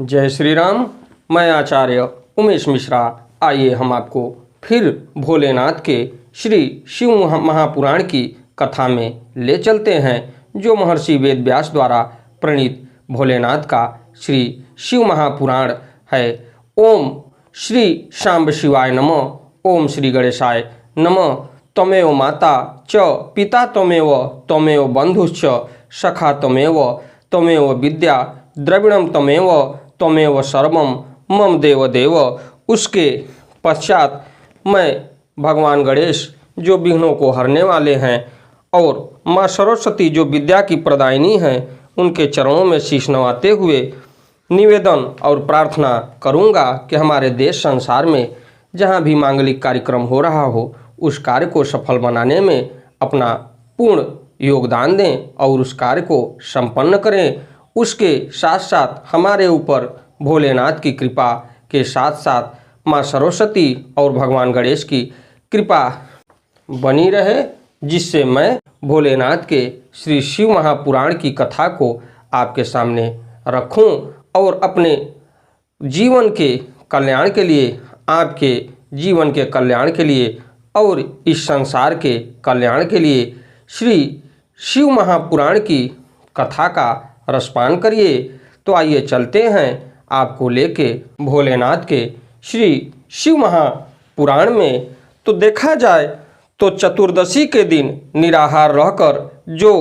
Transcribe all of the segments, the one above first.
जय श्री राम। मैं आचार्य उमेश मिश्रा। आइए हम आपको फिर भोलेनाथ के श्री शिव महापुराण की कथा में ले चलते हैं, जो महर्षि वेद व्यास द्वारा प्रणीत भोलेनाथ का श्री शिव महापुराण है। ओम श्री शांब शिवाय नमः। ओम श्री गणेशाय नमः। त्वमेव माता च पिता त्वमेव त्वमेव बंधुश्च सखा त्वमेव विद्या द्रविणम त्वमेव सर्वम मम देव देव। उसके पश्चात मैं भगवान गणेश जो विघ्नों को हरने वाले हैं और माँ सरस्वती जो विद्या की प्रदायिनी हैं, उनके चरणों में शीश नवाते हुए निवेदन और प्रार्थना करूँगा कि हमारे देश संसार में जहाँ भी मांगलिक कार्यक्रम हो रहा हो, उस कार्य को सफल बनाने में अपना पूर्ण योगदान दें और उस कार्य को संपन्न करें। उसके साथ साथ हमारे ऊपर भोलेनाथ की कृपा के साथ साथ माँ सरस्वती और भगवान गणेश की कृपा बनी रहे, जिससे मैं भोलेनाथ के श्री शिव महापुराण की कथा को आपके सामने रखूं और अपने जीवन के कल्याण के लिए, आपके जीवन के कल्याण के लिए और इस संसार के कल्याण के लिए श्री शिव महापुराण की कथा का रसपान करिए। तो आइए चलते हैं आपको लेके भोलेनाथ के श्री शिव महापुराण में। तो देखा जाए तो चतुर्दशी के दिन निराहार रहकर जो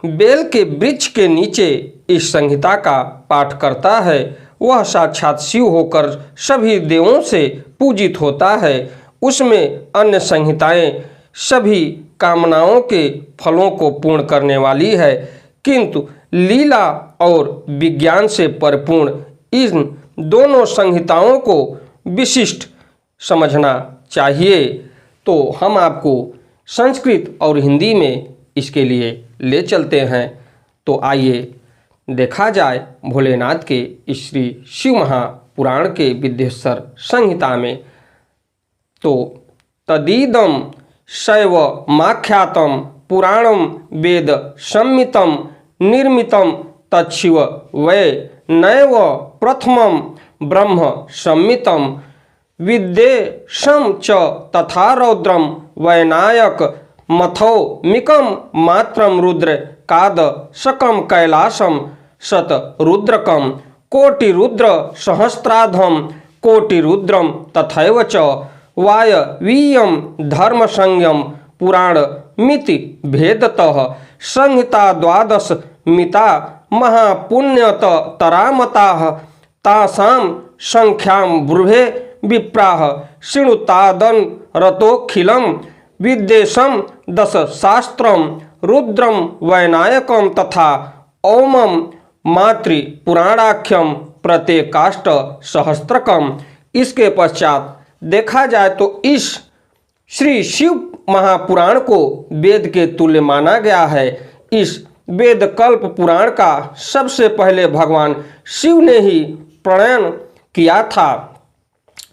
बेल के वृक्ष के नीचे इस संहिता का पाठ करता है, वह साक्षात शिव होकर सभी देवों से पूजित होता है। उसमें अन्य संहिताएं सभी कामनाओं के फलों को पूर्ण करने वाली है, किंतु लीला और विज्ञान से परिपूर्ण इन दोनों संहिताओं को विशिष्ट समझना चाहिए। तो हम आपको संस्कृत और हिंदी में इसके लिए ले चलते हैं। तो आइए देखा जाए भोलेनाथ के इस श्री शिव महापुराण के विद्येश्वर संहिता में। तो तदीदम शैव माख्यातम पुराणम वेद संमितम निर्मितम तच्छिव वै नैव प्रथमम ब्रह्म संमितम विद्येशं च तथा रौद्रम वैनायक मथो मिकम मात्रम रुद्र काद सकम कैलासम शत रुद्रकम कोटि रुद्र सहस्राधम कोटि रुद्रम तथैव च वायवीयम धर्म संयम पुराण मिति भेदतः संहिता द्वादश मिता महापुण्यत तरामताः तासां संख्यां ब्रुवे विप्राः शृणुतादन रतोखिलम विद्येशं दश शास्त्रम रुद्रम वैनायकम तथा ओमम मातृ पुराणाख्यम प्रत्येकाष्ट सहस्त्रकम। इसके पश्चात देखा जाए तो इस श्री शिव महापुराण को वेद के तुल्य माना गया है। इस वेद कल्प पुराण का सबसे पहले भगवान शिव ने ही प्रणयन किया था।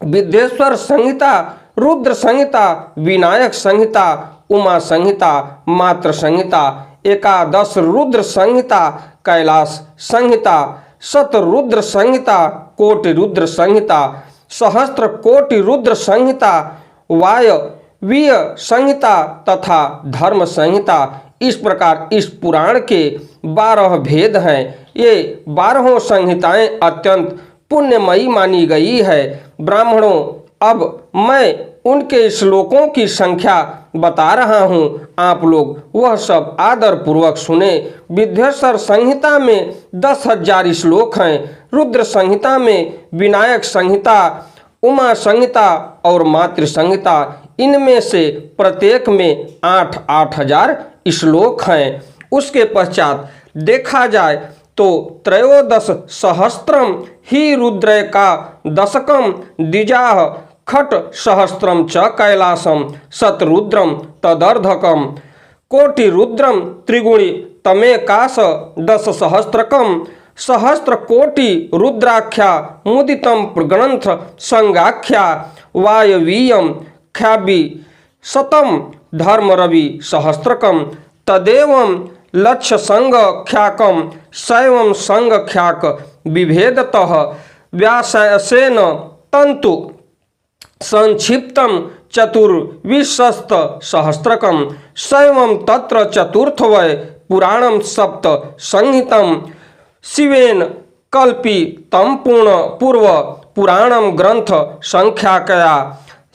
विद्येश्वर संहिता, रुद्र संहिता, विनायक संहिता, उमा संहिता, मात्र संहिता, एकादश रुद्र संहिता, कैलाश संहिता, शत रुद्र संहिता, कोटि रुद्र संहिता, सहस्त्र कोटि रुद्र संहिता, वायवीय संहिता तथा धर्म संहिता। इस प्रकार इस पुराण के 12 भेद हैं। ये 12 संहिताएं अत्यंत पुण्यमयी मानी गई है। ब्राह्मणों, अब मैं उनके श्लोकों की संख्या बता रहा हूँ, आप लोग वह सब आदर पूर्वक सुने। विद्येश्वर संहिता में 10,000 श्लोक हैं। रुद्र संहिता में विनायक संहिता, उमा संहिता और मातृ संहिता, इनमें से प्रत्येक में 8,000 श्लोक हैं। उसके पश्चात देखा जाए तो त्रयोदश सहस्त्रम ही रुद्र का दशकम द्विजाह खट सहस्त्रम च कैलासम शतरुद्रम तदर्धकम कोटि रुद्रम त्रिगुणी तमेकाश दश सहस्त्रकम सहस्त्र कोटि रुद्राख्या मुदितम ग्रंथ संगाख्या वायवीयम ख्याबी शतम धर्म रवि सहस्त्रकम तदेवं लक्ष्य संग ख्याकम शैवम संग ख्याक विभेदतः व्यासेन तंतु संक्षिप्तम चतुर्विंशस्त सहस्त्रकम शैवम तत्र चतुर्थवय पुराणम सप्त संहितम शिवेन कल्पितम पूर्व पुराणम ग्रंथ संख्याकया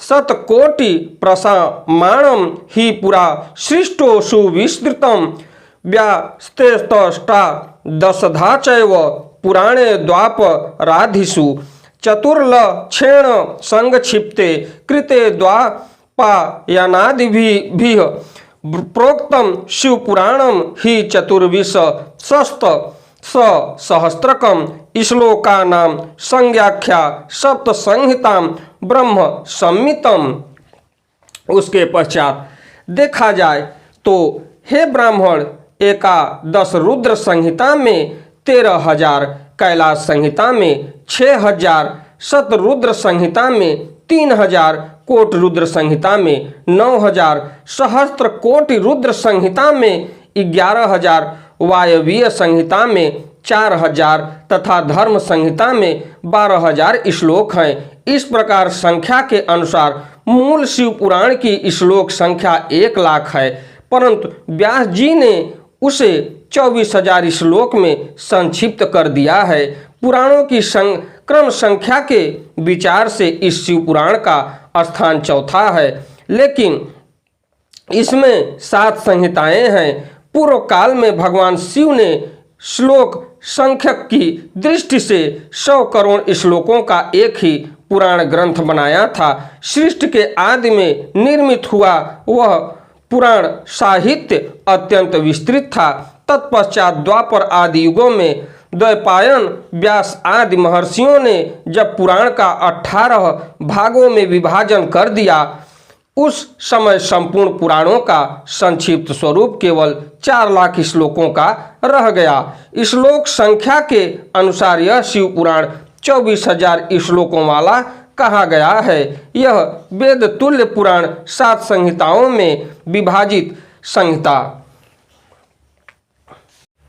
शतकोटि प्रसामाणम हि पुरा सृष्टो सुविस्तृतम व्यास्तेष्टा दशधा चैव पुराणे द्वापराधिषु चतुर्लक्षेण संक्षिप्ते कृते द्वापायनादिभिः प्रोक्तम शिवपुराणम हि चतुर्विंशस्त सहस्त्रकम श्लोकानां संज्ञाख्या सप्त संहितां ब्रह्म संमितम। उसके पश्चात देखा जाए तो हे ब्राह्मण, एकादश रुद्र संहिता में 13,000, कैलाश संहिता में 6,000, शतरुद्र संहिता में 3,000, कोट रुद्र संहिता में 9,000, सहस्त्र कोटि रुद्र संहिता में 11,000, वायवीय संहिता में 4,000 तथा धर्म संहिता में 12,000 श्लोक हैं। इस प्रकार संख्या के अनुसार मूल शिव पुराण की श्लोक संख्या 1 लाख है, परंतु व्यास जी ने उसे 24,000 श्लोक में संक्षिप्त कर दिया है। पुराणों की क्रम संख्या के विचार से इस शिव पुराण का स्थान चौथा है, लेकिन इसमें 7 संहिताएं हैं। पूर्व काल में भगवान शिव ने श्लोक संख्यक की दृष्टि से 100 करोड़ श्लोकों का एक ही पुराण ग्रंथ बनाया था। सृष्टि के आदि में निर्मित हुआ वह पुराण साहित्य अत्यंत विस्तृत था। तत्पश्चात द्वापर आदि युगों में द्वैपायन, व्यास आदि महर्षियों ने जब पुराण का 18 भागों में विभाजन कर दिया, उस समय संपूर्ण पुराणों का संक्षिप्त स्वरूप केवल 4 लाख श्लोकों का रह गया। श्लोक संख्या के अनुसार यह शिव पुराण 24,000 श्लोकों वाला कहा गया है। यह वेद तुल्य पुराण 7 संहिताओं में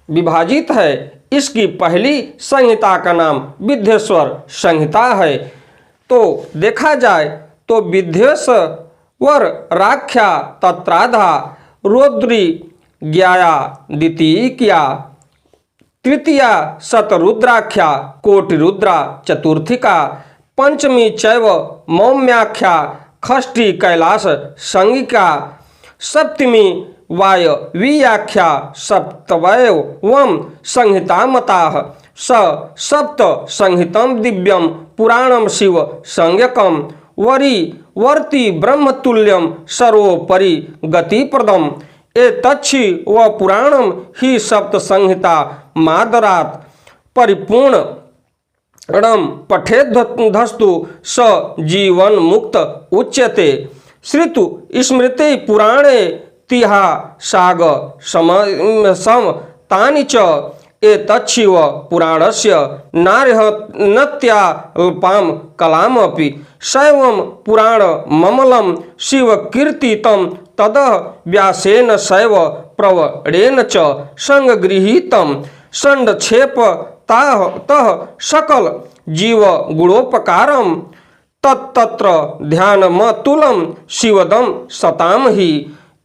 विभाजित है। इसकी पहली संहिता का नाम विद्येश्वर संहिता है। तो देखा जाए तो विद्येश्वर राख्या तत्राधा रौद्री ज्ञाया द्वितीया तृतीया शतरुद्राख्या कोटिरुद्रा चतुर्थिका पंचमी चैव मौम्याख्या खष्टी कैलाश संगिका सप्तमी वायवीयाख्या सप्तवयवम संहितामताः स सप्त संहितम दिव्यम पुराणम शिव संज्ञकम वर्ती ब्रह्मतुल्यम सर्वोपरि गतिप्रदम एतच्छि व पुराणम ही सप्त संहिता मादरात् परिपूर्ण पठेद्धस्तु स जीवन मुक्त उच्यते। श्रुतु स्मृति पुराणे तिहा साग सम तानि च एतच्छिव पुराणस्य नार्हत्यल्पां कलामपि शैवं पुराण ममलं शिवकीर्तितं तदः व्यासेन शैव प्रवरेण च संगृहीतं संक्षेपतः सकल जीव गुणोपकारं तत्र ध्यानमतुलं शिवदम सताम ही।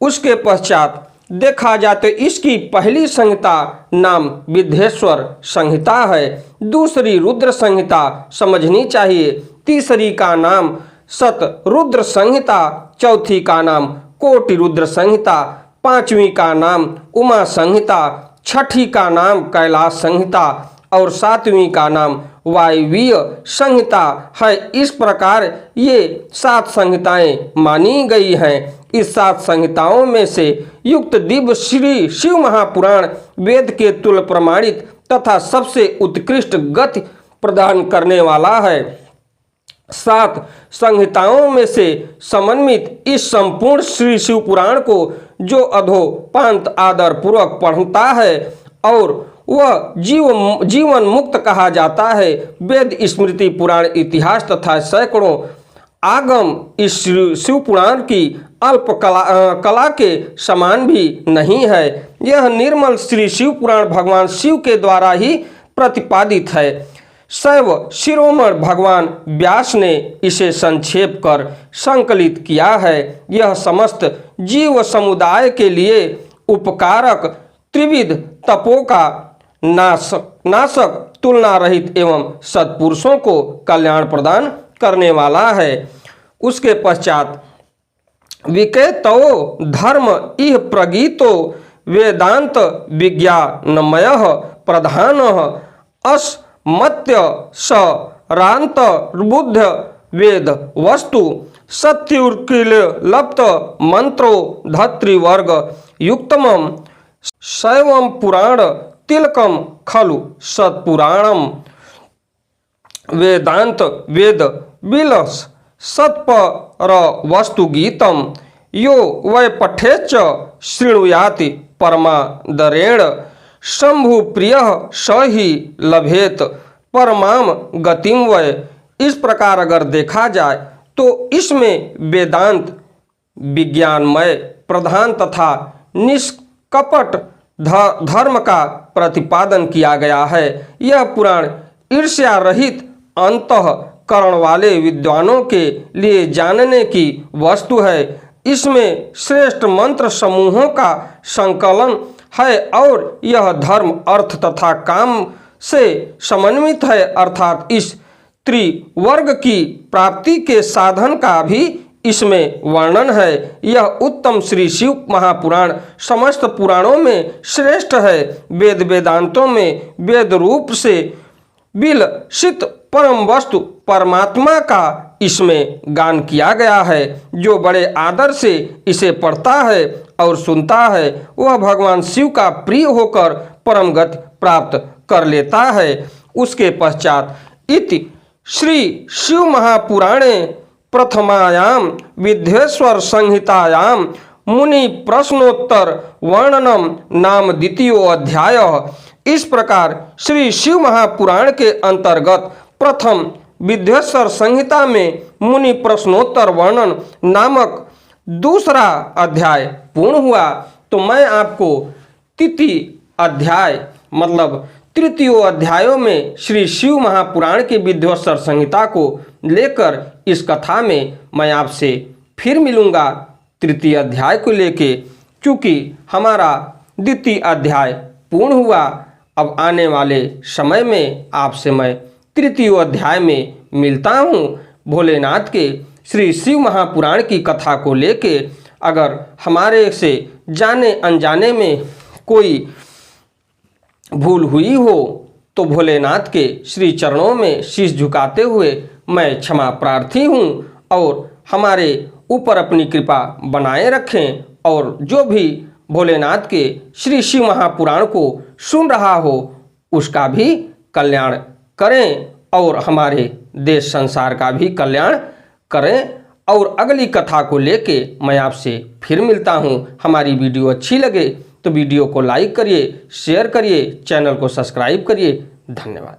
उसके पश्चात देखा जाए तो इसकी पहली संहिता नाम विद्येश्वर संहिता है, दूसरी रुद्र संहिता समझनी चाहिए, तीसरी का नाम शतरुद्र संहिता, चौथी का नाम कोटि रुद्र संहिता, पांचवी का नाम उमा संहिता, छठी का नाम कैलाश संहिता और सातवीं का नाम वायवीय संहिता है। इस प्रकार ये 7 संहिताएं मानी गई हैं। इस 7 संहिताओं में से युक्त दिव्य श्री शिव महापुराण वेद के तुल्य प्रमाणित तथा सबसे उत्कृष्ट गति प्रदान करने वाला है। 7 संहिताओं में से समन्वित इस संपूर्ण श्री शिव पुराण को जो अधोपांत आदर पूर्वक पढ़ता है और वह जीवन मुक्त कहा जाता है। वेद स्मृति पुराण इतिहास तथा सैकड़ों आगम इस शिव पुराण की अल्प कला के समान भी नहीं है। यह निर्मल श्री शिव पुराण भगवान शिव के द्वारा ही प्रतिपादित है। शैव शिरोमणि भगवान व्यास ने इसे संक्षेप कर संकलित किया है। यह समस्त जीव समुदाय के लिए उपकारक त्रिविध तपों का नाशक तुलना रहित एवं सत्पुरुषों को कल्याण प्रदान करने वाला है। उसके पश्चात विकेतो धर्म इह प्रगीतो वेदांत विज्ञानमय प्रधान अस्मत्य सरांत बुद्ध वेद वस्तु सत्युर्किल लप्त मंत्रो धत्रिवर्ग युक्तमं शैवं पुराण तिलकम खलु सत्पुराणम वेदांत वेद विलस सत्पर वस्तु गीतम यो वै पठेच्च शृणुयाति परमादरेण शंभु प्रिय स ही लभेत परमाम गतिम वै। इस प्रकार अगर देखा जाए तो इसमें वेदांत विज्ञानमय प्रधान तथा निष्कपट धर्म का प्रतिपादन किया गया है। यह पुराण ईर्ष्या रहित अंतःकरण वाले विद्वानों के लिए जानने की वस्तु है। इसमें श्रेष्ठ मंत्र समूहों का संकलन है और यह धर्म अर्थ तथा काम से समन्वित है, अर्थात इस त्रिवर्ग की प्राप्ति के साधन का भी इसमें वर्णन है। यह उत्तम श्री शिव महापुराण समस्त पुराणों में श्रेष्ठ है। वेद वेदांतों में वेद रूप से विलसित परम वस्तु परमात्मा का इसमें गान किया गया है। जो बड़े आदर से इसे पढ़ता है और सुनता है वह भगवान शिव का प्रिय होकर परम गति प्राप्त कर लेता है। उसके पश्चात इति श्री शिव महापुराणे प्रथमायां विद्येश्वर संहितायां मुनि प्रश्नोत्तर वर्णनम नाम द्वितीयो अध्याय। इस प्रकार श्री शिव महापुराण के अंतर्गत प्रथम विद्येश्वर संहिता में मुनि प्रश्नोत्तर वर्णन नामक दूसरा अध्याय पूर्ण हुआ। तो मैं आपको तृतीय अध्याय मतलब तृतीय अध्यायों में श्री शिव महापुराण के विद्येश्वर संहिता को लेकर इस कथा में मैं आपसे फिर मिलूंगा तृतीय अध्याय को लेके। चूँकि हमारा द्वितीय अध्याय पूर्ण हुआ, अब आने वाले समय में आपसे मैं तृतीय अध्याय में मिलता हूँ। भोलेनाथ के श्री शिव महापुराण की कथा को लेके अगर हमारे से जाने अनजाने में कोई भूल हुई हो तो भोलेनाथ के श्री चरणों में शीश झुकाते हुए मैं क्षमा प्रार्थी हूँ और हमारे ऊपर अपनी कृपा बनाए रखें। और जो भी भोलेनाथ के श्री शिव महापुराण को सुन रहा हो उसका भी कल्याण करें और हमारे देश संसार का भी कल्याण करें। और अगली कथा को लेके मैं आपसे फिर मिलता हूँ। हमारी वीडियो अच्छी लगे तो वीडियो को लाइक करिए, शेयर करिए, चैनल को सब्सक्राइब करिए। धन्यवाद।